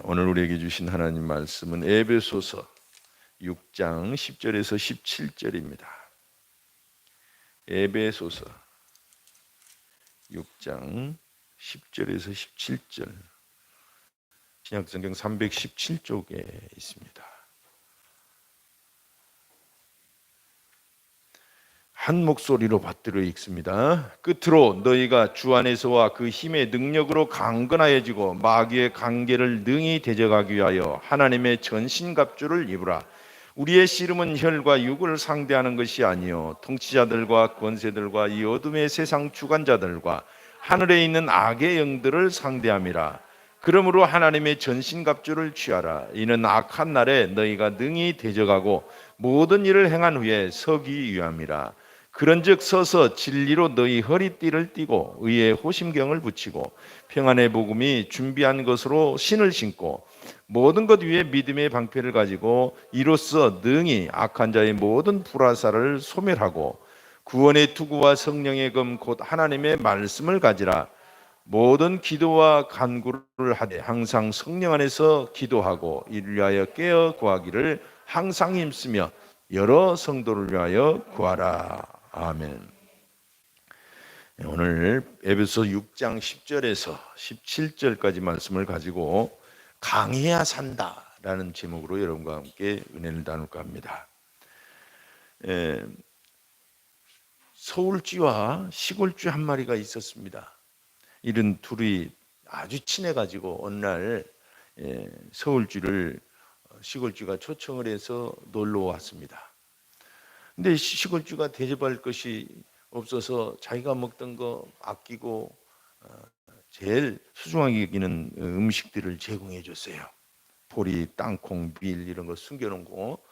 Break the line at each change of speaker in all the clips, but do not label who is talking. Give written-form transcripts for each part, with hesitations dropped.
오늘 우리에게 주신 하나님 말씀은 에베소서 6장 10절에서 17절입니다. 에베소서 6장 10절에서 17절, 신약성경 317쪽에 있습니다. 한 목소리로 받들어 읽습니다. 끝으로 너희가 주 안에서와 그 힘의 능력으로 강건하여지고 마귀의 관계를 능히 대적하기 위하여 하나님의 전신갑주를 입으라. 우리의 씨름은 혈과 육을 상대하는 것이 아니요 통치자들과 권세들과 이 어둠의 세상 주관자들과 하늘에 있는 악의 영들을 상대함이라. 그러므로 하나님의 전신갑주를 취하라. 이는 악한 날에 너희가 능히 대적하고 모든 일을 행한 후에 서기 위함이라. 그런즉 서서 진리로 너희 허리띠를 띠고 의의 호심경을 붙이고 평안의 복음이 준비한 것으로 신을 신고 모든 것 위에 믿음의 방패를 가지고 이로써 능히 악한 자의 모든 불화살을 소멸하고 구원의 투구와 성령의 검 곧 하나님의 말씀을 가지라. 모든 기도와 간구를 하되 항상 성령 안에서 기도하고 이를 위하여 깨어 구하기를 항상 힘쓰며 여러 성도를 위하여 구하라. 아멘. 오늘 에베소 6장 10절에서 17절까지 말씀을 가지고 강해야 산다라는 제목으로 여러분과 함께 은혜를 나눌까 합니다. 서울쥐와 시골쥐 한 마리가 있었습니다. 이런 둘이 아주 친해가지고 어느 날 서울쥐를 시골쥐가 초청을 해서 놀러 왔습니다. 근데 시골쥐가 대접할 것이 없어서 자기가 먹던 거 아끼고 제일 소중하게 여기는 음식들을 제공해 줬어요. 보리, 땅콩, 밀 이런 거 숨겨놓고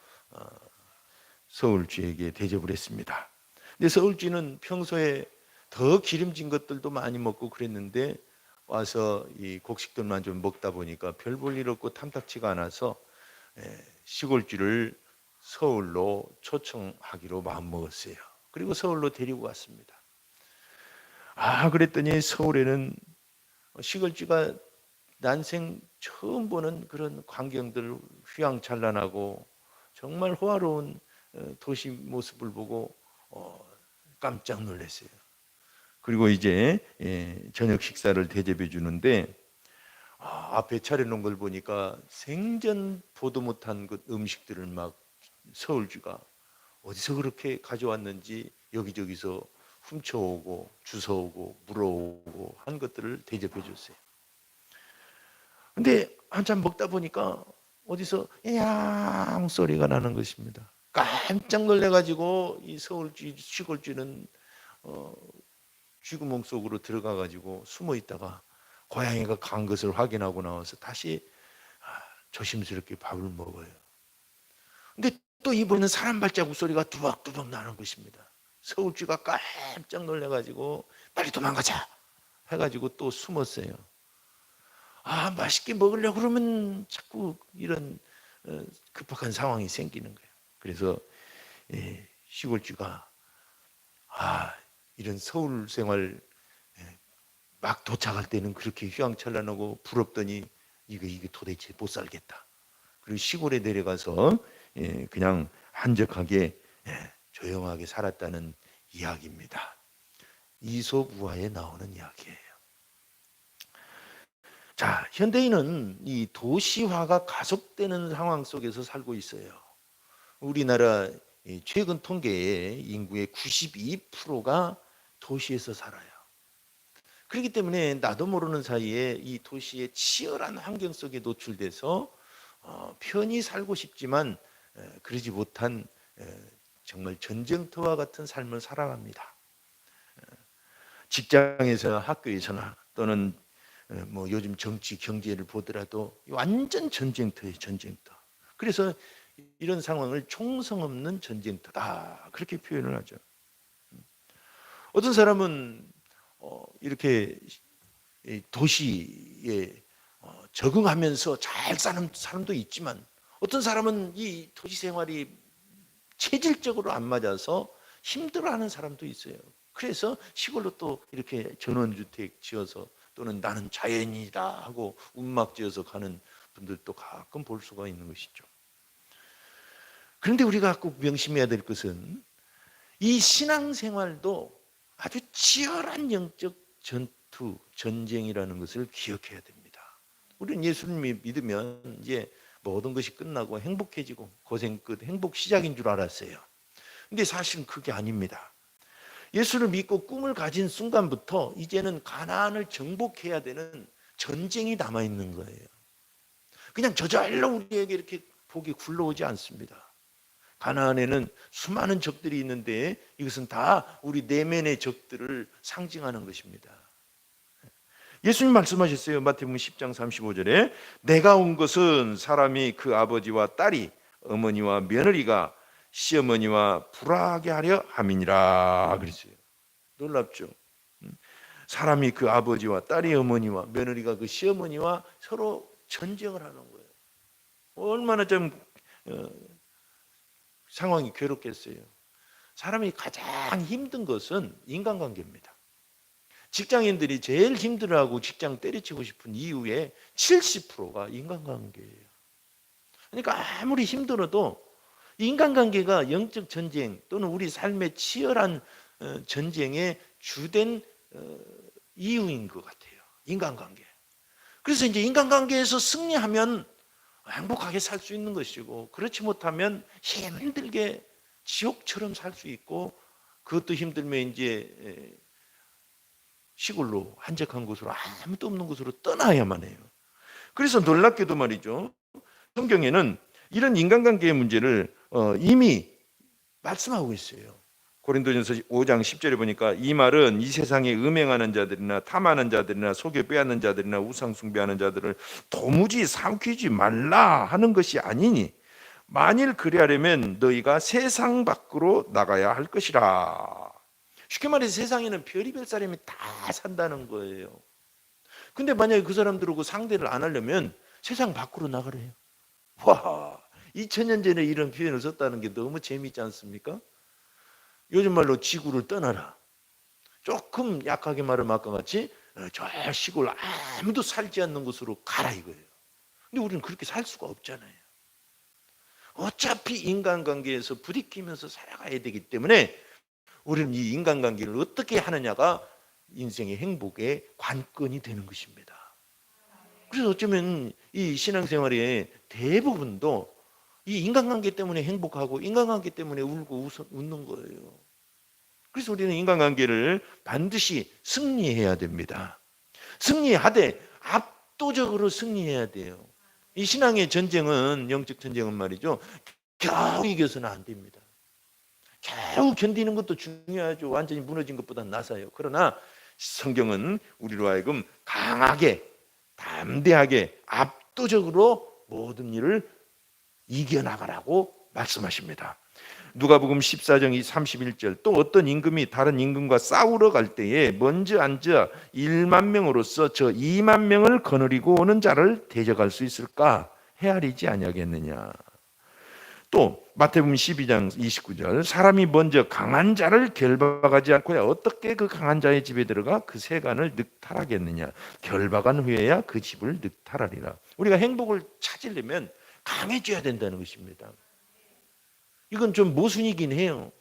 서울쥐에게 대접을 했습니다. 근데 서울쥐는 평소에 더 기름진 것들도 많이 먹고 그랬는데 와서 이 곡식들만 좀 먹다 보니까 별 볼 일 없고 탐탁치가 않아서 시골쥐를 서울로 초청하기로 마음먹었어요. 그리고 서울로 데리고 갔습니다. 그랬더니 서울에는 시골쥐가 난생 처음 보는 그런 광경들, 휘황찬란하고 정말 호화로운 도시 모습을 보고 깜짝 놀랐어요. 그리고 이제 저녁 식사를 대접해 주는데 앞에 차려놓은 걸 보니까 생전 보도 못한 그 음식들을 막 서울쥐가 어디서 그렇게 가져왔는지 여기저기서 훔쳐오고 주워오고 물어오고 한 것들을 대접해 줬어요. 근데 한참 먹다 보니까 어디서 양 소리가 나는 것입니다. 깜짝 놀래가지고 이 서울쥐 시골쥐는 쥐구멍 속으로 들어가가지고 숨어 있다가 고양이가 간 것을 확인하고 나와서 다시 조심스럽게 밥을 먹어요. 근데 또 이번에는 사람 발자국 소리가 두벅두벅 나는 것입니다. 서울쥐가 깜짝 놀래가지고 빨리 도망가자 해가지고 또 숨었어요. 맛있게 먹으려고 그러면 자꾸 이런 급박한 상황이 생기는 거예요. 그래서 시골쥐가 이런 서울 생활 막 도착할 때는 그렇게 휘황찬란하고 부럽더니 이게 도대체 못 살겠다. 그리고 시골에 내려가서 그냥 한적하게 조용하게 살았다는 이야기입니다. 이솝 우화에 나오는 이야기예요. 자, 현대인은 이 도시화가 가속되는 상황 속에서 살고 있어요. 우리나라 최근 통계에 인구의 92%가 도시에서 살아요. 그렇기 때문에 나도 모르는 사이에 이 도시의 치열한 환경 속에 노출돼서 편히 살고 싶지만 그러지 못한 정말 전쟁터와 같은 삶을 살아갑니다. 직장에서 학교에서나 또는 뭐 요즘 정치 경제를 보더라도 완전 전쟁터예요, 전쟁터. 그래서 이런 상황을 총성 없는 전쟁터다 그렇게 표현을 하죠. 어떤 사람은 이렇게 도시에 적응하면서 잘 사는 사람도 있지만 어떤 사람은 이 도시 생활이 체질적으로 안 맞아서 힘들어하는 사람도 있어요. 그래서 시골로 또 이렇게 전원주택 지어서 또는 나는 자연이다 하고 움막 지어서 가는 분들도 가끔 볼 수가 있는 것이죠. 그런데 우리가 꼭 명심해야 될 것은 이 신앙생활도 아주 치열한 영적 전투, 전쟁이라는 것을 기억해야 됩니다. 우리는 예수님을 믿으면 이제 모든 것이 끝나고 행복해지고 고생 끝, 행복 시작인 줄 알았어요. 근데 사실은 그게 아닙니다. 예수를 믿고 꿈을 가진 순간부터 이제는 가나안을 정복해야 되는 전쟁이 남아있는 거예요. 그냥 저절로 우리에게 이렇게 복이 굴러오지 않습니다. 가나안에는 수많은 적들이 있는데 이것은 다 우리 내면의 적들을 상징하는 것입니다. 예수님 말씀하셨어요. 마태복음 10장 35절에 내가 온 것은 사람이 그 아버지와 딸이 어머니와 며느리가 시어머니와 불화하게 하려 함이니라 그랬어요. 놀랍죠? 사람이 그 아버지와 딸이 어머니와 며느리가 그 시어머니와 서로 전쟁을 하는 거예요. 얼마나 좀 상황이 괴롭겠어요. 사람이 가장 힘든 것은 인간관계입니다. 직장인들이 제일 힘들어하고 직장 때려치고 싶은 이유의 70%가 인간관계예요. 그러니까 아무리 힘들어도 인간관계가 영적 전쟁 또는 우리 삶의 치열한 전쟁의 주된 이유인 것 같아요. 인간관계. 그래서 이제 인간관계에서 승리하면 행복하게 살 수 있는 것이고 그렇지 못하면 힘들게 지옥처럼 살 수 있고 그것도 힘들면 이제 시골로 한적한 곳으로 아무도 없는 곳으로 떠나야만 해요. 그래서 놀랍게도 말이죠. 성경에는 이런 인간관계의 문제를 이미 말씀하고 있어요. 고린도전서 5장 10절에 보니까 이 말은 이 세상에 음행하는 자들이나 탐하는 자들이나 속여 빼앗는 자들이나 우상 숭배하는 자들을 도무지 삼키지 말라 하는 것이 아니니 만일 그리하려면 너희가 세상 밖으로 나가야 할 것이라. 쉽게 말해서 세상에는 별의별 사람이 다 산다는 거예요. 근데 만약에 그 사람들하고 상대를 안 하려면 세상 밖으로 나가래요. 와, 2000년 전에 이런 표현을 썼다는 게 너무 재미있지 않습니까? 요즘 말로 지구를 떠나라. 조금 약하게 말하면 아까 같이 저 시골 아무도 살지 않는 곳으로 가라 이거예요. 근데 우리는 그렇게 살 수가 없잖아요. 어차피 인간관계에서 부딪히면서 살아가야 되기 때문에 우리는 이 인간관계를 어떻게 하느냐가 인생의 행복의 관건이 되는 것입니다. 그래서 어쩌면 이 신앙생활의 대부분도 이 인간관계 때문에 행복하고 인간관계 때문에 울고 웃는 거예요. 그래서 우리는 인간관계를 반드시 승리해야 됩니다. 승리하되 압도적으로 승리해야 돼요. 이 신앙의 전쟁은 영적 전쟁은 말이죠. 겨우 이겨서는 안 됩니다. 겨우 견디는 것도 중요하죠. 완전히 무너진 것보다 나아요. 그러나 성경은 우리로 하여금 강하게 담대하게 압도적으로 모든 일을 이겨나가라고 말씀하십니다. 누가복음 14장 31절 또 어떤 임금이 다른 임금과 싸우러 갈 때에 먼저 앉아 1만 명으로서 저 2만 명을 거느리고 오는 자를 대적할 수 있을까? 헤아리지 아니하겠느냐. 또 마태복음 12장 29절 사람이 먼저 강한 자를 결박하지 않고야 어떻게 그 강한 자의 집에 들어가 그 세간을 늑탈하겠느냐. 결박한 후에야 그 집을 늑탈하리라. 우리가 행복을 찾으려면 강해져야 된다는 것입니다. 이건 좀 모순이긴 해요.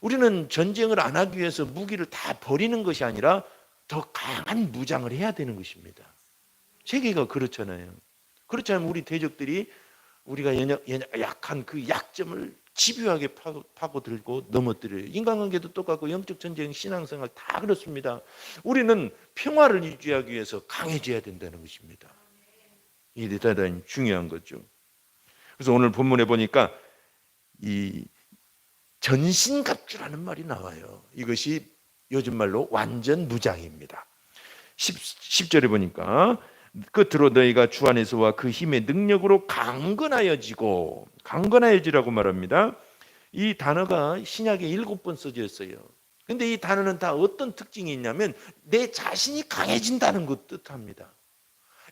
우리는 전쟁을 안 하기 위해서 무기를 다 버리는 것이 아니라 더 강한 무장을 해야 되는 것입니다. 세계가 그렇잖아요. 그렇지 않으면 우리 대적들이 우리가 약한 그 약점을 집요하게 파고들고 넘어뜨려요. 인간관계도 똑같고 영적 전쟁, 신앙생활 다 그렇습니다. 우리는 평화를 유지하기 위해서 강해져야 된다는 것입니다. 이게 대단히 중요한 거죠. 그래서 오늘 본문에 보니까 이 전신갑주라는 말이 나와요. 이것이 요즘 말로 완전 무장입니다. 10절에 보니까 끝으로 너희가 주 안에서와 그 힘의 능력으로 강건하여지고, 강건하여지라고 말합니다. 이 단어가 신약에 7번 써져 있어요. 근데 이 단어는 다 어떤 특징이 있냐면 내 자신이 강해진다는 것 뜻합니다.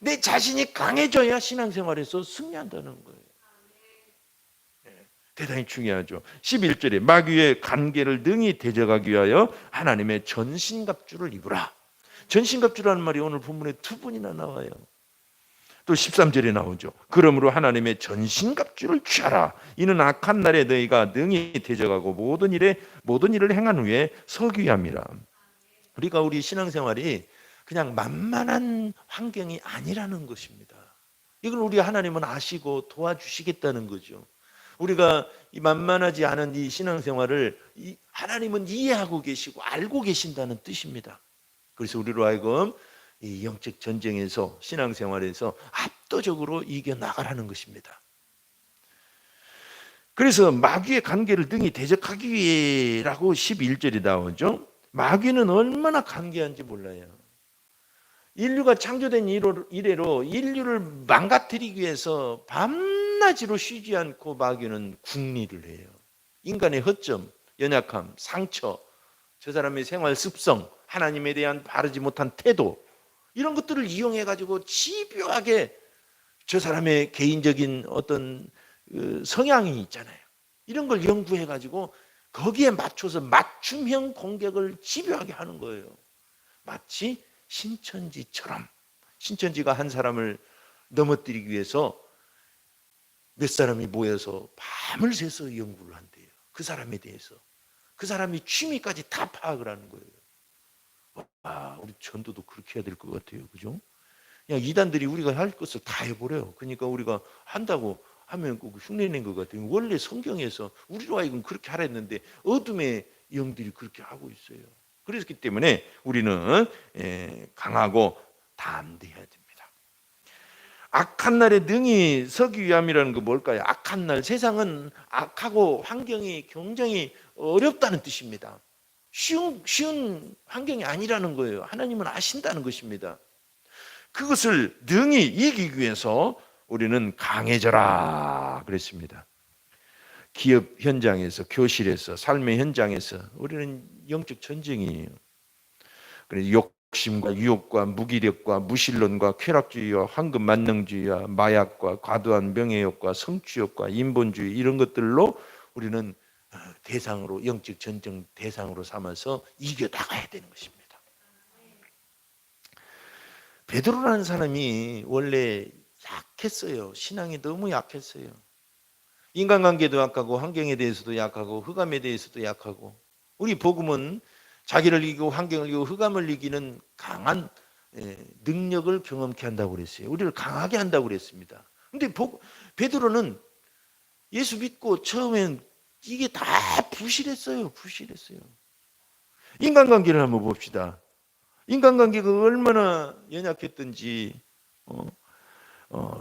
내 자신이 강해져야 신앙생활에서 승리한다는 거예요. 대단히 중요하죠. 11절에 마귀의 관계를 능히 대적하기 위하여 하나님의 전신갑주를 입으라. 전신갑주라는 말이 오늘 본문에 2번이나 나와요. 또 13절에 나오죠. 그러므로 하나님의 전신갑주를 취하라. 이는 악한 날에 너희가 능히 대적하고 모든 일을 행한 후에 서기 함이라. 그러니까 우리 신앙생활이 그냥 만만한 환경이 아니라는 것입니다. 이걸 우리 하나님은 아시고 도와주시겠다는 거죠. 우리가 이 만만하지 않은 이 신앙생활을 하나님은 이해하고 계시고 알고 계신다는 뜻입니다. 그래서 우리로 하여금 이 영적 전쟁에서 신앙생활에서 압도적으로 이겨나가라는 것입니다. 그래서 마귀의 관계를 능히 대적하기 위해라고 11절이 나오죠. 마귀는 얼마나 관계한지 몰라요. 인류가 창조된 이래로 인류를 망가뜨리기 위해서 밤낮으로 쉬지 않고 마귀는 궁리를 해요. 인간의 허점, 연약함, 상처, 저 사람의 생활 습성, 하나님에 대한 바르지 못한 태도, 이런 것들을 이용해 가지고 집요하게 저 사람의 개인적인 어떤 성향이 있잖아요. 이런 걸 연구해 가지고 거기에 맞춰서 맞춤형 공격을 집요하게 하는 거예요. 마치 신천지처럼. 신천지가 한 사람을 넘어뜨리기 위해서 몇 사람이 모여서 밤을 새서 연구를 한대요. 그 사람에 대해서. 그 사람이 취미까지 다 파악을 하는 거예요. 우리 전도도 그렇게 해야 될 것 같아요. 그죠? 그냥 이단들이 우리가 할 것을 다 해버려요. 그러니까 우리가 한다고 하면 꼭 흉내낸 것 같아요. 원래 성경에서 우리로 하여금 그렇게 하라 했는데 어둠의 영들이 그렇게 하고 있어요. 그렇기 때문에 우리는 강하고 담대해야 됩니다. 악한 날에 능히 서기 위함이라는 거 뭘까요? 악한 날, 세상은 악하고 환경이 굉장히 어렵다는 뜻입니다. 쉬운 환경이 아니라는 거예요. 하나님은 아신다는 것입니다. 그것을 능히 이기기 위해서 우리는 강해져라 그랬습니다. 기업 현장에서, 교실에서, 삶의 현장에서 우리는 영적 전쟁이에요. 그래서 욕심과 유혹과 무기력과 무신론과 쾌락주의와 황금 만능주의와 마약과 과도한 명예욕과 성취욕과 인본주의, 이런 것들로 우리는 대상으로, 영적 전쟁 대상으로 삼아서 이겨나가야 되는 것입니다. 베드로라는 사람이 원래 약했어요. 신앙이 너무 약했어요. 인간관계도 약하고 환경에 대해서도 약하고 흑암에 대해서도 약하고. 우리 복음은 자기를 이기고 환경을 이기고 흑암을 이기는 강한 능력을 경험케 한다고 그랬어요. 우리를 강하게 한다고 그랬습니다. 근데 베드로는 예수 믿고 처음엔 이게 다 부실했어요. 부실했어요. 인간관계를 한번 봅시다. 인간관계가 얼마나 연약했던지.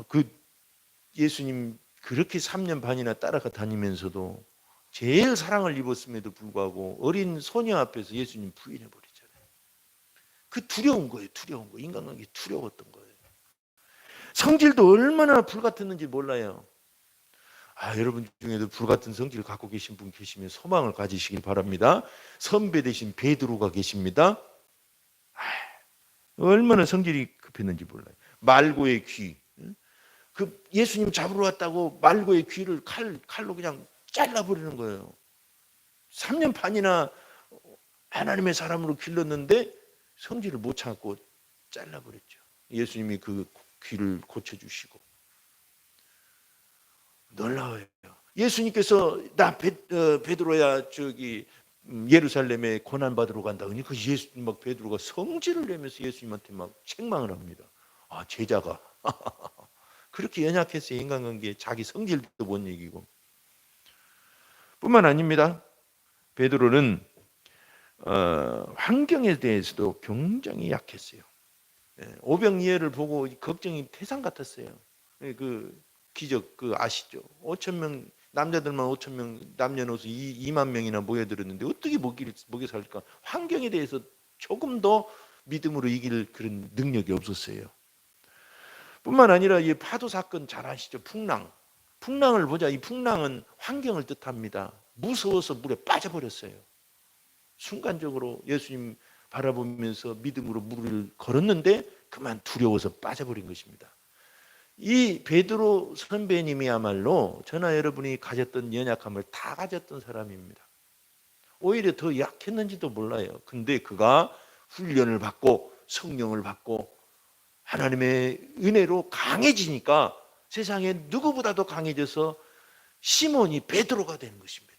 그 예수님 그렇게 3년 반이나 따라가 다니면서도 제일 사랑을 입었음에도 불구하고 어린 소녀 앞에서 예수님 부인해 버리잖아요. 그 두려운 거예요. 두려운 거. 인간관계 두려웠던 거예요. 성질도 얼마나 불같았는지 몰라요. 여러분 중에도 불같은 성질을 갖고 계신 분 계시면 소망을 가지시길 바랍니다. 선배 되신 베드로가 계십니다. 얼마나 성질이 급했는지 몰라요. 말고의 귀. 그 예수님 잡으러 왔다고 말고의 귀를 칼로 그냥 잘라버리는 거예요. 3년 반이나 하나님의 사람으로 길렀는데 성질을 못 참고 잘라버렸죠. 예수님이 그 귀를 고쳐주시고. 놀라워요. 예수님께서 나 베드로야 저기 예루살렘에 고난 받으러 간다. 그러니까 예수님 막 베드로가 성질을 내면서 예수님한테 막 책망을 합니다. 제자가 그렇게 연약했어요. 인간관계에 자기 성질도 못 이기고. 뿐만 아닙니다. 베드로는 환경에 대해서도 굉장히 약했어요. 오병이어를 보고 걱정이 태산 같았어요. 그 기적 그 아시죠? 5천 명 남자들만 5천 명 남녀노소 2만 명이나 모여들었는데 어떻게 먹여 살까? 환경에 대해서 조금 더 믿음으로 이길 그런 능력이 없었어요. 뿐만 아니라 이 파도 사건 잘 아시죠? 풍랑을 보자. 이 풍랑은 환경을 뜻합니다. 무서워서 물에 빠져버렸어요. 순간적으로 예수님 바라보면서 믿음으로 물을 걸었는데 그만 두려워서 빠져버린 것입니다. 이 베드로 선배님이야말로 저나 여러분이 가졌던 연약함을 다 가졌던 사람입니다. 오히려 더 약했는지도 몰라요. 근데 그가 훈련을 받고 성령을 받고 하나님의 은혜로 강해지니까 세상에 누구보다도 강해져서 시몬이 베드로가 되는 것입니다.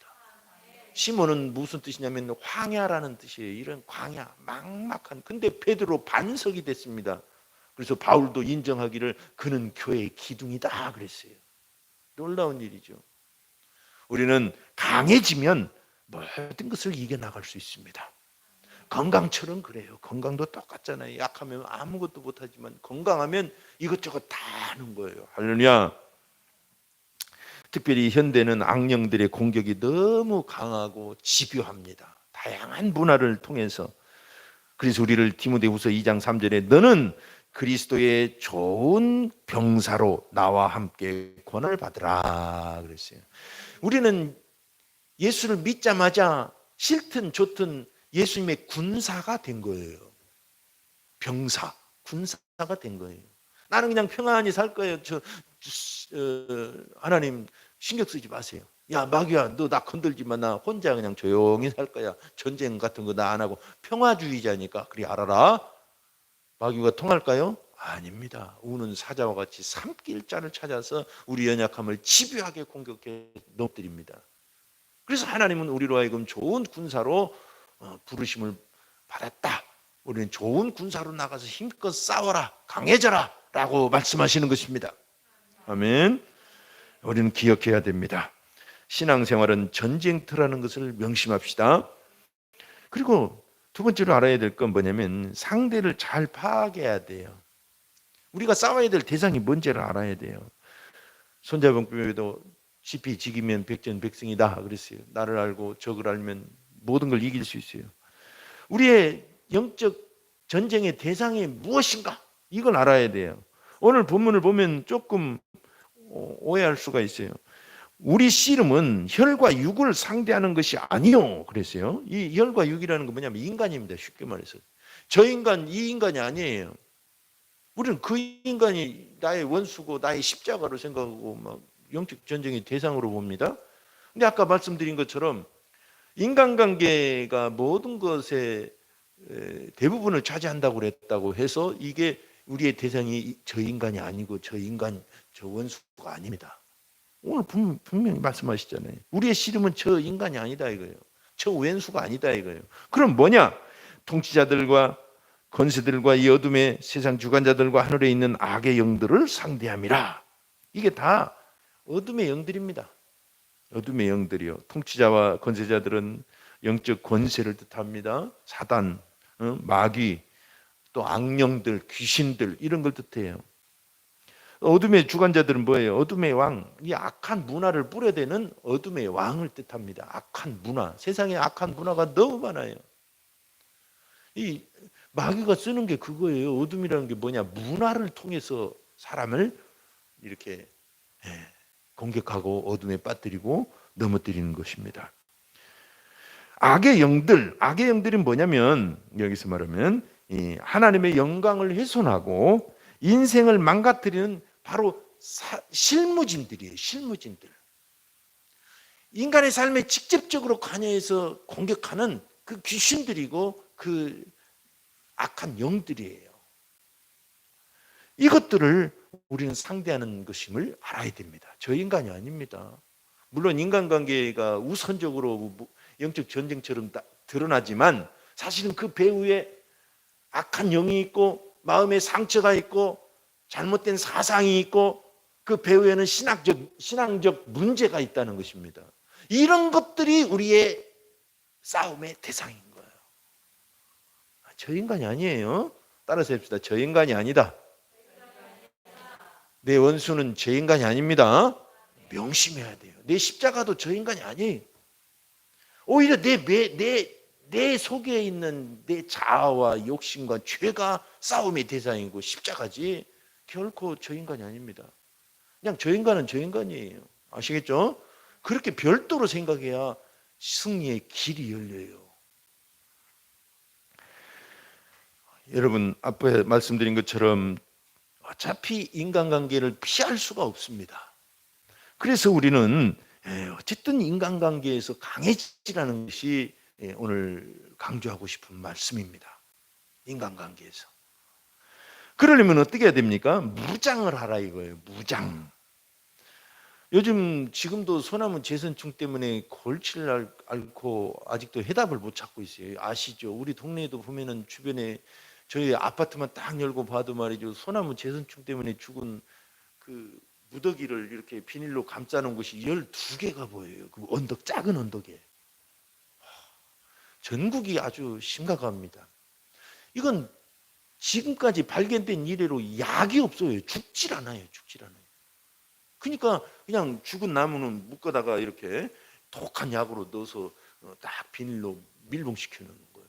시몬은 무슨 뜻이냐면 황야라는 뜻이에요. 이런 광야, 막막한. 근데 베드로 반석이 됐습니다. 그래서 바울도 인정하기를 그는 교회의 기둥이다 그랬어요. 놀라운 일이죠. 우리는 강해지면 모든 것을 이겨나갈 수 있습니다. 건강처럼 그래요. 건강도 똑같잖아요. 약하면 아무것도 못하지만 건강하면 이것저것 다 하는 거예요. 할렐루야. 특별히 현대는 악령들의 공격이 너무 강하고 집요합니다. 다양한 문화를 통해서. 그래서 우리를 디모데후서 2장 3절에 너는 그리스도의 좋은 병사로 나와 함께 권한을 받으라 그랬어요. 우리는 예수를 믿자마자 싫든 좋든 예수님의 군사가 된 거예요. 병사, 군사가 된 거예요. 나는 그냥 평안히 살 거예요. 하나님 신경 쓰지 마세요. 야 마귀야 너 나 건들지 마. 나 혼자 그냥 조용히 살 거야. 전쟁 같은 거 나 안 하고 평화주의자니까 그리 알아라. 마귀가 통할까요? 아닙니다. 우는 사자와 같이 삼킬 자를 찾아서 우리 연약함을 집요하게 공격해 넘뜨립니다. 그래서 하나님은 우리로 하여금 좋은 군사로 부르심을 받았다. 우리는 좋은 군사로 나가서 힘껏 싸워라, 강해져라 라고 말씀하시는 것입니다. 아멘. 우리는 기억해야 됩니다. 신앙생활은 전쟁터라는 것을 명심합시다. 그리고 두 번째로 알아야 될 건 뭐냐면 상대를 잘 파악해야 돼요. 우리가 싸워야 될 대상이 뭔지를 알아야 돼요. 손자병법에도 시피 지기면 백전백승이다 그랬어요. 나를 알고 적을 알면 모든 걸 이길 수 있어요. 우리의 영적 전쟁의 대상이 무엇인가? 이걸 알아야 돼요. 오늘 본문을 보면 조금 오해할 수가 있어요. 우리 씨름은 혈과 육을 상대하는 것이 아니요 그랬어요. 이 혈과 육이라는 건 뭐냐면 인간입니다. 쉽게 말해서 저 인간 이 인간이 아니에요. 우리는 그 인간이 나의 원수고 나의 십자가로 생각하고 막 영적 전쟁의 대상으로 봅니다. 근데 아까 말씀드린 것처럼 인간관계가 모든 것의 대부분을 차지한다고 그랬다고 해서 이게 우리의 대상이 저 인간이 아니고 저 원수가 아닙니다. 오늘 분명히 말씀하시잖아요. 우리의 씨름은 저 인간이 아니다 이거예요. 저 왼수가 아니다 이거예요. 그럼 뭐냐? 통치자들과 권세들과 이 어둠의 세상 주관자들과 하늘에 있는 악의 영들을 상대함이라. 이게 다 어둠의 영들입니다. 어둠의 영들이요. 통치자와 권세자들은 영적 권세를 뜻합니다. 사단, 마귀, 또 악령들, 귀신들 이런 걸 뜻해요. 어둠의 주관자들은 뭐예요? 어둠의 왕, 이 악한 문화를 뿌려대는 어둠의 왕을 뜻합니다. 악한 문화, 세상에 악한 문화가 너무 많아요. 이 마귀가 쓰는 게 그거예요. 어둠이라는 게 뭐냐? 문화를 통해서 사람을 이렇게 공격하고 어둠에 빠뜨리고 넘어뜨리는 것입니다. 악의 영들이 뭐냐면 여기서 말하면 하나님의 영광을 훼손하고 인생을 망가뜨리는 바로 실무진들이에요. 실무진들. 인간의 삶에 직접적으로 관여해서 공격하는 그 귀신들이고 그 악한 영들이에요. 이것들을 우리는 상대하는 것임을 알아야 됩니다. 저 인간이 아닙니다. 물론 인간관계가 우선적으로 영적 전쟁처럼 드러나지만 사실은 그 배후에 악한 영이 있고 마음에 상처가 있고 잘못된 사상이 있고 그 배후에는 신앙적 문제가 있다는 것입니다. 이런 것들이 우리의 싸움의 대상인 거예요. 저 인간이 아니에요. 따라서 합시다. 저 인간이 아니다. 내 원수는 저 인간이 아닙니다. 명심해야 돼요. 내 십자가도 저 인간이 아니에요. 오히려 내 속에 있는 내 자아와 욕심과 죄가 싸움의 대상이고 십자가지 결코 저 인간이 아닙니다. 그냥 저 인간은 저 인간이에요. 아시겠죠? 그렇게 별도로 생각해야 승리의 길이 열려요. 여러분 앞에 말씀드린 것처럼 어차피 인간관계를 피할 수가 없습니다. 그래서 우리는 어쨌든 인간관계에서 강해지라는 것이 오늘 강조하고 싶은 말씀입니다. 인간관계에서 그러려면 어떻게 해야 됩니까? 무장을 하라 이거예요. 무장. 요즘 지금도 소나무 재선충 때문에 골치를 앓고 아직도 해답을 못 찾고 있어요. 아시죠? 우리 동네에도 보면은 주변에 저희 아파트만 딱 열고 봐도 말이죠. 소나무 재선충 때문에 죽은 그 무더기를 이렇게 비닐로 감싸는 곳이 12개가 보여요. 그 언덕, 작은 언덕에. 전국이 아주 심각합니다. 이건 지금까지 발견된 이래로 약이 없어요. 죽질 않아요. 죽질 않아요. 그러니까 그냥 죽은 나무는 묶어다가 이렇게 독한 약으로 넣어서 딱 비닐로 밀봉시켜 놓는 거예요.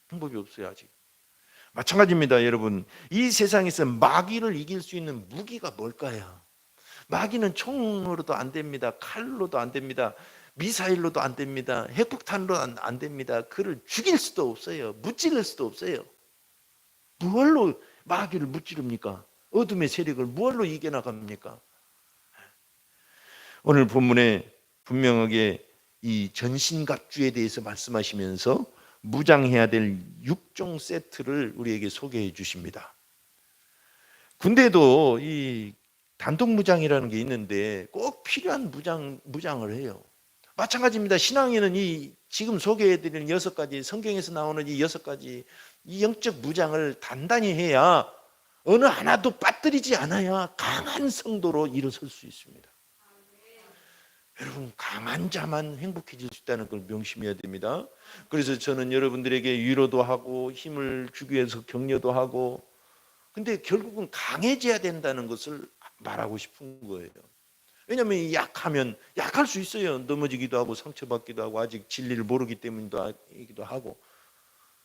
방법이 없어요 아직. 마찬가지입니다 여러분. 이 세상에서 마귀를 이길 수 있는 무기가 뭘까요? 마귀는 총으로도 안 됩니다. 칼로도 안 됩니다. 미사일로도 안 됩니다. 핵폭탄으로 안 됩니다. 그를 죽일 수도 없어요. 무찌를 수도 없어요. 무얼로 마귀를 무찌릅니까? 어둠의 세력을 무얼로 이겨나갑니까? 오늘 본문에 분명하게 이 전신갑주에 대해서 말씀하시면서 무장해야 될 6종 세트를 우리에게 소개해 주십니다. 군대도 이 단독무장이라는 게 있는데 꼭 필요한 무장을 해요. 마찬가지입니다. 신앙에는 이 지금 소개해드리는 6가지, 성경에서 나오는 이 6가지 이 영적 무장을 단단히 해야 어느 하나도 빠뜨리지 않아야 강한 성도로 일어설 수 있습니다. 여러분, 강한 자만 행복해질 수 있다는 걸 명심해야 됩니다. 그래서 저는 여러분들에게 위로도 하고 힘을 주기 위해서 격려도 하고, 근데 결국은 강해져야 된다는 것을 말하고 싶은 거예요. 왜냐하면 약하면 약할 수 있어요. 넘어지기도 하고 상처받기도 하고 아직 진리를 모르기 때문이기도 하고.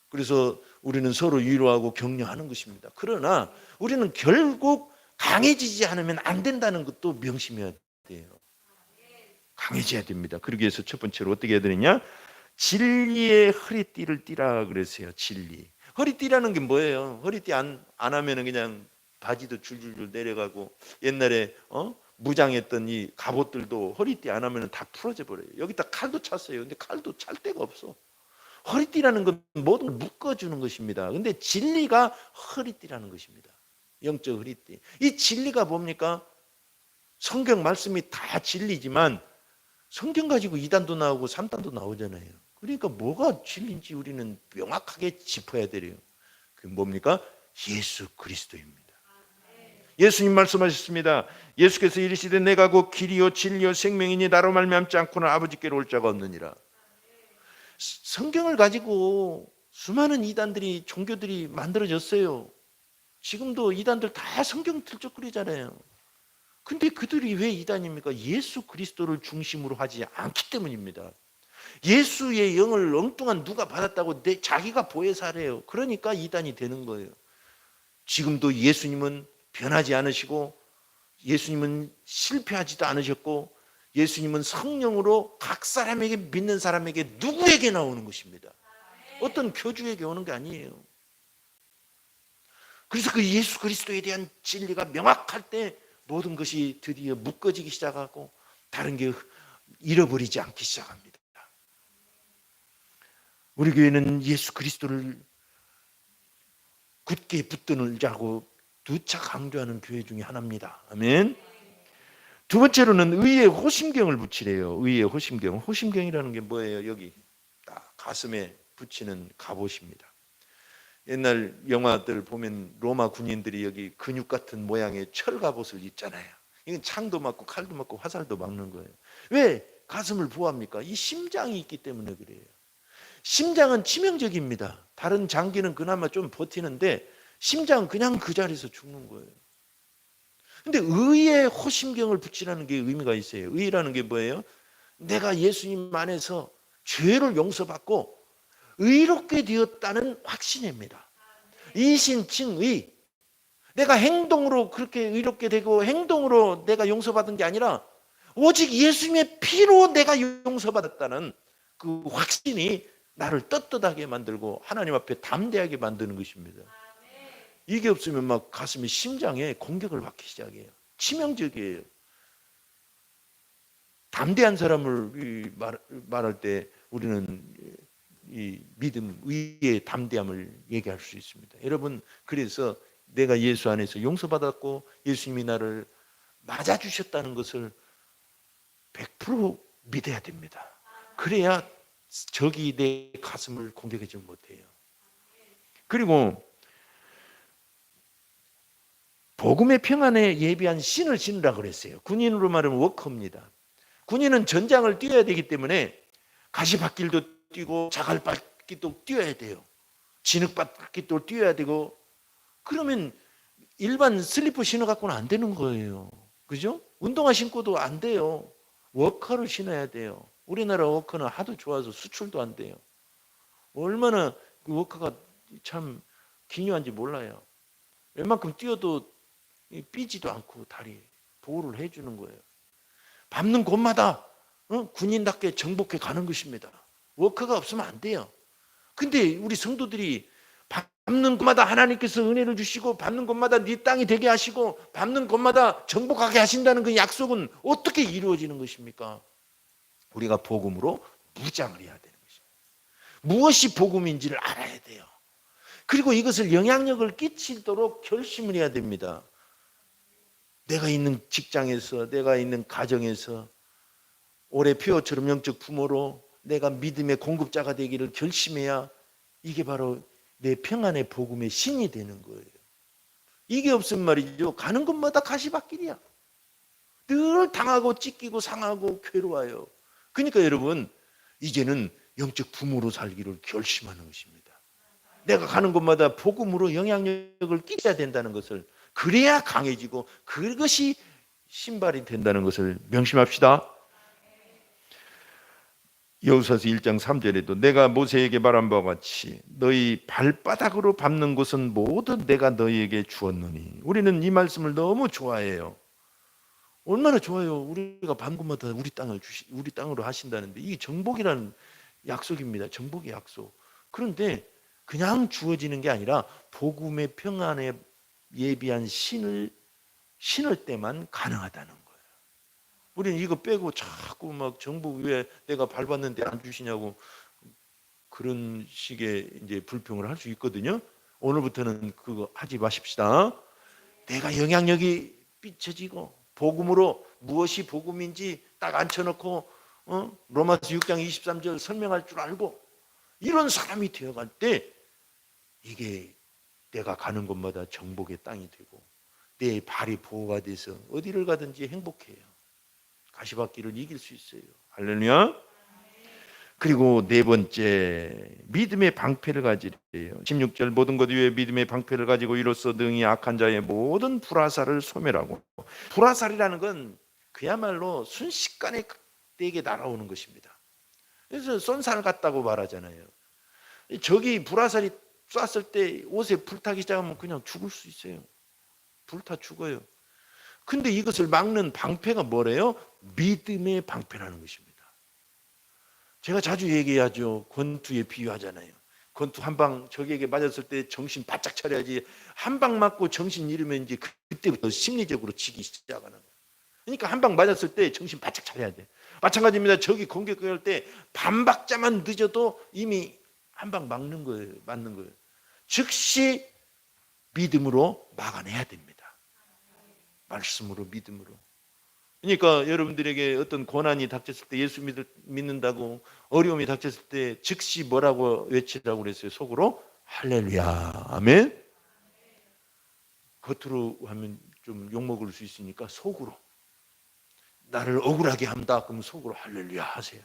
그래서 우리는 서로 위로하고 격려하는 것입니다. 그러나 우리는 결국 강해지지 않으면 안 된다는 것도 명심해야 돼요. 강해져야 됩니다. 그러기 위해서 첫 번째로 어떻게 해야 되느냐? 진리의 허리띠를 띠라 그랬어요. 진리. 허리띠라는 게 뭐예요? 허리띠 안 하면은 그냥 바지도 줄줄줄 내려가고 옛날에 무장했던 이 갑옷들도 허리띠 안 하면은 다 풀어져 버려요. 여기다 칼도 찼어요. 근데 칼도 찰 데가 없어. 허리띠라는 건 모든 걸 묶어주는 것입니다. 근데 진리가 허리띠라는 것입니다. 영적 허리띠. 이 진리가 뭡니까? 성경 말씀이 다 진리지만 성경 가지고 2단도 나오고 3단도 나오잖아요. 그러니까 뭐가 진리인지 우리는 명확하게 짚어야 돼요. 그게 뭡니까? 예수 그리스도입니다. 예수님 말씀하셨습니다. 예수께서 이르시되 내가 곧 길이요 진리요 생명이니 나로 말미암지 않고는 아버지께로 올 자가 없느니라. 성경을 가지고 수많은 이단들이 종교들이 만들어졌어요. 지금도 이단들 다 성경 들적거리잖아요. 근데 그들이 왜 이단입니까? 예수 그리스도를 중심으로 하지 않기 때문입니다. 예수의 영을 엉뚱한 누가 받았다고 자기가 보혜사 하래요. 그러니까 이단이 되는 거예요. 지금도 예수님은 변하지 않으시고 예수님은 실패하지도 않으셨고 예수님은 성령으로 각 사람에게 믿는 사람에게 누구에게 나오는 것입니다. 어떤 교주에게 오는 게 아니에요. 그래서 그 예수 그리스도에 대한 진리가 명확할 때 모든 것이 드디어 묶어지기 시작하고 다른 게 잃어버리지 않기 시작합니다. 우리 교회는 예수 그리스도를 굳게 붙들자고 누차 강조하는 교회 중에 하나입니다. 아멘. 두 번째로는 의의 호심경을 붙이래요. 의의 호심경. 호심경이라는 게 뭐예요? 여기 딱 가슴에 붙이는 갑옷입니다. 옛날 영화들 보면 로마 군인들이 여기 근육 같은 모양의 철 갑옷을 입잖아요. 이건 창도 맞고 칼도 맞고 화살도 막는 거예요. 왜 가슴을 보호합니까? 이 심장이 있기 때문에 그래요. 심장은 치명적입니다. 다른 장기는 그나마 좀 버티는데 심장은 그냥 그 자리에서 죽는 거예요. 근데 의의 호심경을 붙이라는 게 의미가 있어요. 의라는 게 뭐예요? 내가 예수님 안에서 죄를 용서받고 의롭게 되었다는 확신입니다. 이신칭의. 내가 행동으로 그렇게 의롭게 되고 행동으로 내가 용서받은 게 아니라 오직 예수님의 피로 내가 용서받았다는 그 확신이 나를 떳떳하게 만들고 하나님 앞에 담대하게 만드는 것입니다. 이게 없으면 막 가슴이 심장에 공격을 받기 시작해요. 치명적이에요. 담대한 사람을 말할 때 우리는 이 믿음, 의의 담대함을 얘기할 수 있습니다. 여러분, 그래서 내가 예수 안에서 용서받았고 예수님이 나를 맞아주셨다는 것을 100% 믿어야 됩니다. 그래야 적이 내 가슴을 공격하지 못해요. 그리고 복음의 평안에 예비한 신을 신으라 그랬어요. 군인으로 말하면 워커입니다. 군인은 전장을 뛰어야 되기 때문에 가시밭길도 뛰고 자갈밭길도 뛰어야 돼요. 진흙밭길도 뛰어야 되고, 그러면 일반 슬리퍼 신어 갖고는 안 되는 거예요. 그죠? 운동화 신고도 안 돼요. 워커를 신어야 돼요. 우리나라 워커는 하도 좋아서 수출도 안 돼요. 얼마나 그 워커가 참 기묘한지 몰라요. 웬만큼 뛰어도 삐지도 않고 다리 보호를 해주는 거예요. 밟는 곳마다 군인답게 정복해 가는 것입니다. 워커가 없으면 안 돼요. 근데 우리 성도들이 밟는 곳마다 하나님께서 은혜를 주시고 밟는 곳마다 네 땅이 되게 하시고 밟는 곳마다 정복하게 하신다는 그 약속은 어떻게 이루어지는 것입니까? 우리가 복음으로 무장을 해야 되는 것입니다. 무엇이 복음인지를 알아야 돼요. 그리고 이것을 영향력을 끼치도록 결심을 해야 됩니다. 내가 있는 직장에서, 내가 있는 가정에서 올해 표어처럼 영적 부모로 내가 믿음의 공급자가 되기를 결심해야 이게 바로 내 평안의 복음의 신이 되는 거예요. 이게 없으면 말이죠, 가는 곳마다 가시밭길이야. 늘 당하고 찢기고 상하고 괴로워요. 그러니까 여러분, 이제는 영적 부모로 살기를 결심하는 것입니다. 내가 가는 곳마다 복음으로 영향력을 끼쳐야 된다는 것을, 그래야 강해지고 그것이 신발이 된다는 것을 명심합시다. 여호수아서 1장 3절에도 내가 모세에게 말한 바와 같이 너희 발바닥으로 밟는 곳은 모두 내가 너희에게 주었느니. 우리는 이 말씀을 너무 좋아해요. 얼마나 좋아요. 우리가 밟는 곳마다 우리 땅으로 하신다는데, 이게 정복이라는 약속입니다. 정복의 약속. 그런데 그냥 주어지는 게 아니라 복음의 평안에 예비한 신을 신을 때만 가능하다는 거예요. 우리는 이거 빼고 자꾸 막 정부 왜 내가 밟았는데 안 주시냐고 그런 식의 이제 불평을 할 수 있거든요. 오늘부터는 그거 하지 마십시다. 내가 영향력이 비춰지고 복음으로 무엇이 복음인지 딱 앉혀놓고 로마서 6장 23절 설명할 줄 알고 이런 사람이 되어갈 때 이게 내가 가는 곳마다 정복의 땅이 되고 내 발이 보호가 돼서 어디를 가든지 행복해요. 가시밭길을 이길 수 있어요. 할렐루야. 그리고 네 번째, 믿음의 방패를 가지래요. 16절 모든 것 위에 믿음의 방패를 가지고 이로써 능히 악한 자의 모든 불화살을 소멸하고. 불화살이라는 건 그야말로 순식간에 내게 날아오는 것입니다. 그래서 쏜살 같다고 말하잖아요. 적이 불화살이 쐈을 때 옷에 불타기 시작하면 그냥 죽을 수 있어요. 불타 죽어요. 근데 이것을 막는 방패가 뭐래요? 믿음의 방패라는 것입니다. 제가 자주 얘기하죠. 권투에 비유하잖아요. 권투 한 방 적에게 맞았을 때 정신 바짝 차려야지, 한 방 맞고 정신 잃으면 이제 그때부터 심리적으로 지기 시작하는 거예요. 그러니까 한 방 맞았을 때 정신 바짝 차려야 돼. 마찬가지입니다. 적이 공격할 때 반박자만 늦어도 이미 한 방 맞는 거예요. 즉시 믿음으로 막아내야 됩니다. 말씀으로, 믿음으로. 그러니까 여러분들에게 어떤 고난이 닥쳤을 때, 예수 믿는다고 어려움이 닥쳤을 때 즉시 뭐라고 외치라고 그랬어요? 속으로 할렐루야, 아멘. 겉으로 하면 좀 욕먹을 수 있으니까 속으로, 나를 억울하게 한다 그러면 속으로 할렐루야 하세요.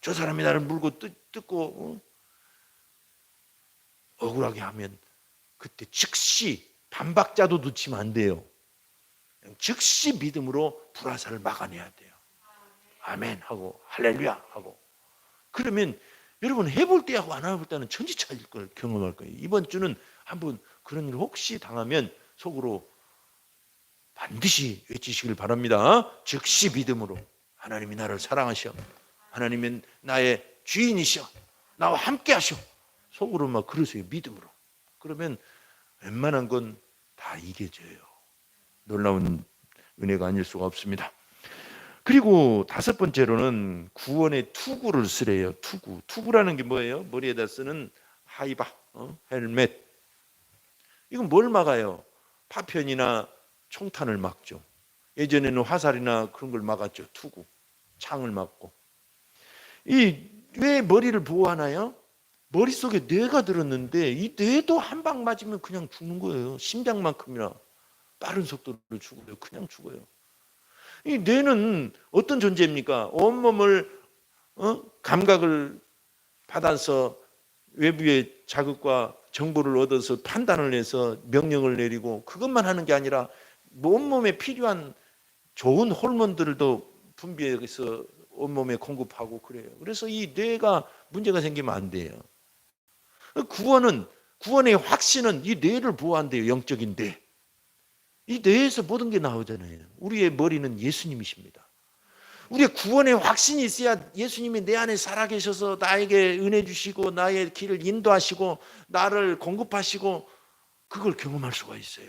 저 사람이 나를 물고 뜯고 억울하게 하면 그때 즉시 반박자도 놓치면 안 돼요. 즉시 믿음으로 불화살을 막아내야 돼요. 아멘 하고 할렐루야 하고. 그러면 여러분 해볼 때하고 안 해볼 때는 천지차이일 걸 경험할 거예요. 이번 주는 한번 그런 일 혹시 당하면 속으로 반드시 외치시길 바랍니다. 즉시 믿음으로 하나님이 나를 사랑하셔, 하나님은 나의 주인이셔, 나와 함께 하셔. 속으로 막 그러세요. 믿음으로. 그러면 웬만한 건 다 이겨져요. 놀라운 은혜가 아닐 수가 없습니다. 그리고 다섯 번째로는 구원의 투구를 쓰래요. 투구. 투구라는 게 뭐예요? 머리에다 쓰는 하이바, 헬멧. 이건 뭘 막아요? 파편이나 총탄을 막죠. 예전에는 화살이나 그런 걸 막았죠. 투구. 창을 막고. 왜 머리를 보호하나요? 머릿속에 뇌가 들었는데 이 뇌도 한 방 맞으면 그냥 죽는 거예요. 심장만큼이나 빠른 속도로 죽어요. 그냥 죽어요. 이 뇌는 어떤 존재입니까? 온몸을 감각을 받아서 외부의 자극과 정보를 얻어서 판단을 해서 명령을 내리고 그것만 하는 게 아니라 온몸에 필요한 좋은 호르몬들도 분비해서 온몸에 공급하고 그래요. 그래서 이 뇌가 문제가 생기면 안 돼요. 구원의 확신은 이 뇌를 보호한대요. 영적인 뇌. 이 뇌에서 모든 게 나오잖아요. 우리의 머리는 예수님이십니다. 우리의 구원의 확신이 있어야 예수님이 내 안에 살아계셔서 나에게 은혜 주시고 나의 길을 인도하시고 나를 공급하시고 그걸 경험할 수가 있어요.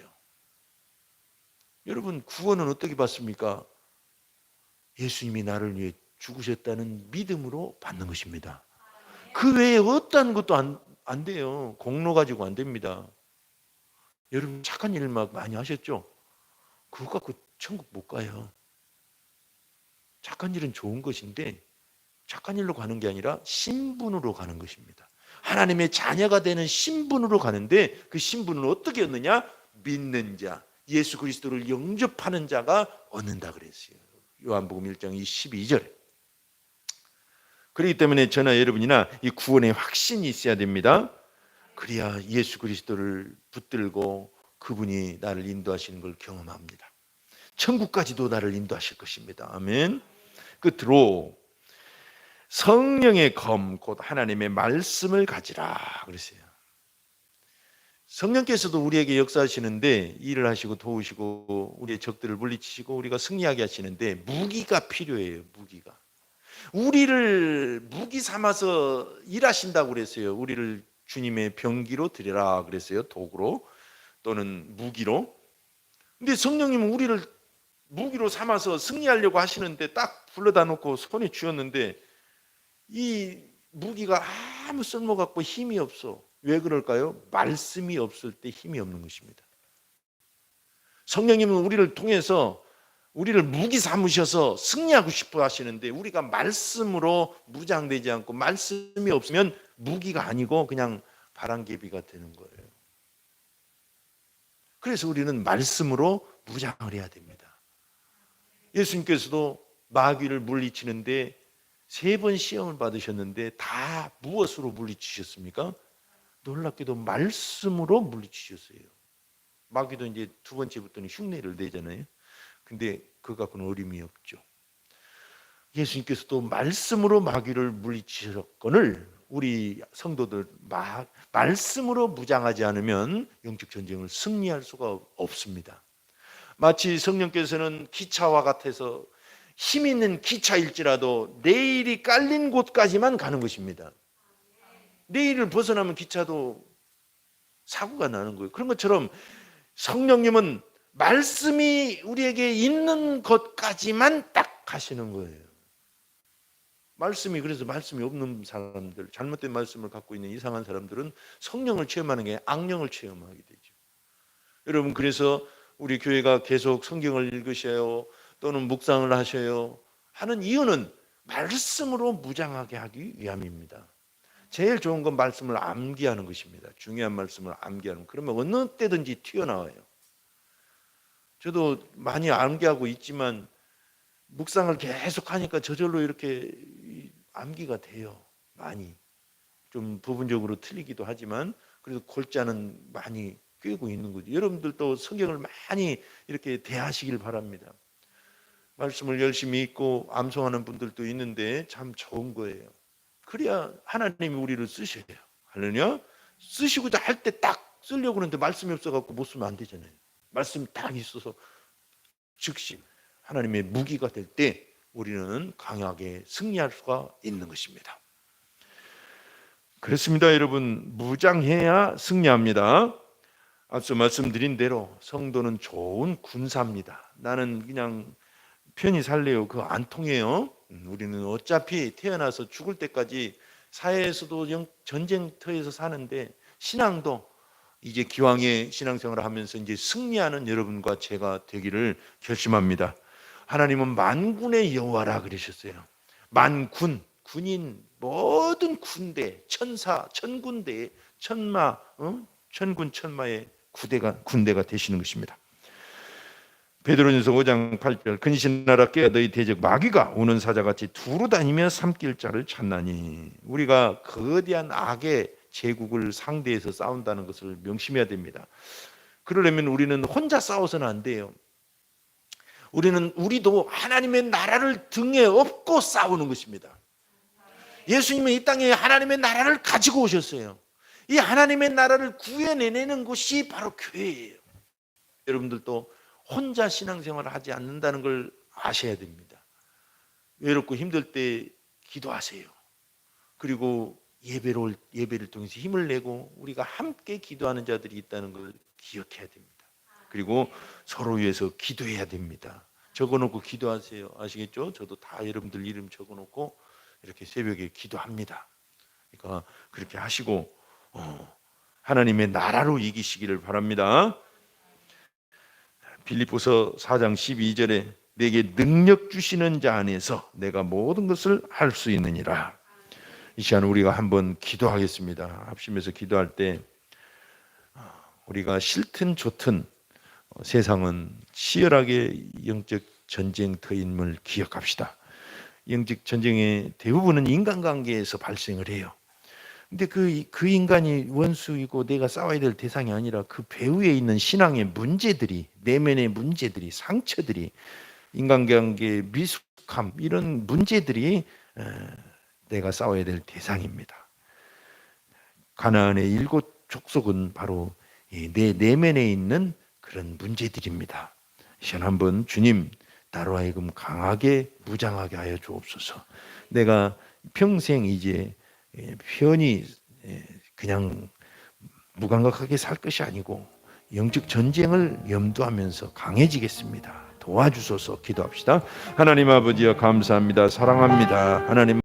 여러분, 구원은 어떻게 받습니까? 예수님이 나를 위해 죽으셨다는 믿음으로 받는 것입니다. 그 외에 어떠한 것도 안 돼요. 공로 가지고 안 됩니다. 여러분, 착한 일 막 많이 하셨죠? 그거 갖고 천국 못 가요. 착한 일은 좋은 것인데 착한 일로 가는 게 아니라 신분으로 가는 것입니다. 하나님의 자녀가 되는 신분으로 가는데 그 신분은 어떻게 얻느냐? 믿는 자, 예수 그리스도를 영접하는 자가 얻는다 그랬어요. 요한복음 1장 12절. 그렇기 때문에 저나 여러분이나 이 구원의 확신이 있어야 됩니다. 그래야 예수 그리스도를 붙들고 그분이 나를 인도하시는 걸 경험합니다. 천국까지도 나를 인도하실 것입니다. 아멘. 끝으로 성령의 검, 곧 하나님의 말씀을 가지라 그랬어요. 성령께서도 우리에게 역사하시는데 일을 하시고 도우시고 우리의 적들을 물리치시고 우리가 승리하게 하시는데 무기가 필요해요. 무기가. 우리를 무기 삼아서 일하신다고 그랬어요. 우리를 주님의 병기로 드리라 그랬어요. 도구로 또는 무기로. 근데 성령님은 우리를 무기로 삼아서 승리하려고 하시는데 딱 불러다 놓고 손에 쥐었는데 이 무기가 아무 쓸모 갖고 힘이 없어. 왜 그럴까요? 말씀이 없을 때 힘이 없는 것입니다. 성령님은 우리를 통해서 우리를 무기 삼으셔서 승리하고 싶어 하시는데 우리가 말씀으로 무장되지 않고 말씀이 없으면 무기가 아니고 그냥 바람개비가 되는 거예요. 그래서 우리는 말씀으로 무장을 해야 됩니다. 예수님께서도 마귀를 물리치는데 3번 시험을 받으셨는데 다 무엇으로 물리치셨습니까? 놀랍게도 말씀으로 물리치셨어요. 마귀도 이제 2번째부터는 흉내를 내잖아요. 근데 그거 갖고는 어림이 없죠. 예수님께서도 말씀으로 마귀를 물리치셨거늘 우리 성도들 말씀으로 무장하지 않으면 영적 전쟁을 승리할 수가 없습니다. 마치 성령께서는 기차와 같아서 힘 있는 기차일지라도 레일이 깔린 곳까지만 가는 것입니다. 레일을 벗어나면 기차도 사고가 나는 거예요. 그런 것처럼 성령님은 말씀이 우리에게 있는 것까지만 딱 가시는 거예요. 그래서 말씀이 없는 사람들, 잘못된 말씀을 갖고 있는 이상한 사람들은 성령을 체험하는 게 악령을 체험하게 되죠. 여러분, 그래서 우리 교회가 계속 성경을 읽으셔요 또는 묵상을 하셔요 하는 이유는 말씀으로 무장하게 하기 위함입니다. 제일 좋은 건 말씀을 암기하는 것입니다. 중요한 말씀을 암기하는. 그러면 어느 때든지 튀어나와요. 저도 많이 암기하고 있지만 묵상을 계속 하니까 저절로 이렇게 암기가 돼요. 많이. 좀 부분적으로 틀리기도 하지만 그래도 골자는 많이 꿰고 있는 거죠. 여러분들도 성경을 많이 이렇게 대하시길 바랍니다. 말씀을 열심히 읽고 암송하는 분들도 있는데 참 좋은 거예요. 그래야 하나님이 우리를 쓰셔요. 할렐루야. 쓰시고자 할 때 딱 쓰려고 하는데 말씀이 없어갖고 못 쓰면 안 되잖아요. 말씀이 딱 있어서 즉시 하나님의 무기가 될 때 우리는 강하게 승리할 수가 있는 것입니다. 그렇습니다. 여러분, 무장해야 승리합니다. 앞서 말씀드린 대로 성도는 좋은 군사입니다. 나는 그냥 편히 살래요. 그거 안 통해요. 우리는 어차피 태어나서 죽을 때까지 사회에서도 전쟁터에서 사는데, 신앙도 이제 기왕에 신앙생활을 하면서 이제 승리하는 여러분과 제가 되기를 결심합니다. 하나님은 만군의 여호와라 그러셨어요. 만군, 군인, 모든 군대, 천사, 천군대, 천마, 천군 천마의 군대가 되시는 것입니다. 베드로전서 5장 8절, 근신하라 깨어 너희 대적 마귀가 우는 사자같이 두루 다니며 삼킬 자를 찾나니. 우리가 거대한 악의 제국을 상대해서 싸운다는 것을 명심해야 됩니다. 그러려면 우리는 혼자 싸워서는 안 돼요. 우리도 하나님의 나라를 등에 업고 싸우는 것입니다. 예수님은 이 땅에 하나님의 나라를 가지고 오셨어요. 이 하나님의 나라를 구해내는 것이 바로 교회예요. 여러분들도 혼자 신앙생활을 하지 않는다는 걸 아셔야 됩니다. 외롭고 힘들 때 기도하세요. 그리고 예배를 통해서 힘을 내고 우리가 함께 기도하는 자들이 있다는 걸 기억해야 됩니다. 그리고 서로 위해서 기도해야 됩니다. 적어놓고 기도하세요. 아시겠죠? 저도 다 여러분들 이름 적어놓고 이렇게 새벽에 기도합니다. 그러니까 그렇게 하시고 하나님의 나라로 이기시기를 바랍니다. 빌립보서 4장 12절에 내게 능력 주시는 자 안에서 내가 모든 것을 할 수 있느니라. 이 시간 우리가 한번 기도하겠습니다. 합심해서 기도할 때 우리가 싫든 좋든 세상은 치열하게 영적 전쟁터임을 기억합시다. 영적 전쟁의 대부분은 인간관계에서 발생을 해요. 근데 그 인간이 원수이고 내가 싸워야 될 대상이 아니라 그 배후에 있는 신앙의 문제들이, 내면의 문제들이, 상처들이, 인간관계의 미숙함, 이런 문제들이 내가 싸워야 될 대상입니다. 가나안의 7 족속은 바로 내 내면에 있는 그런 문제들입니다. 시간 한번 주님, 나로 하여금 강하게 무장하게 하여 주옵소서. 내가 평생 이제 편히 그냥 무감각하게 살 것이 아니고 영적 전쟁을 염두하면서 강해지겠습니다. 도와주소서. 기도합시다. 하나님 아버지여 감사합니다. 사랑합니다. 하나님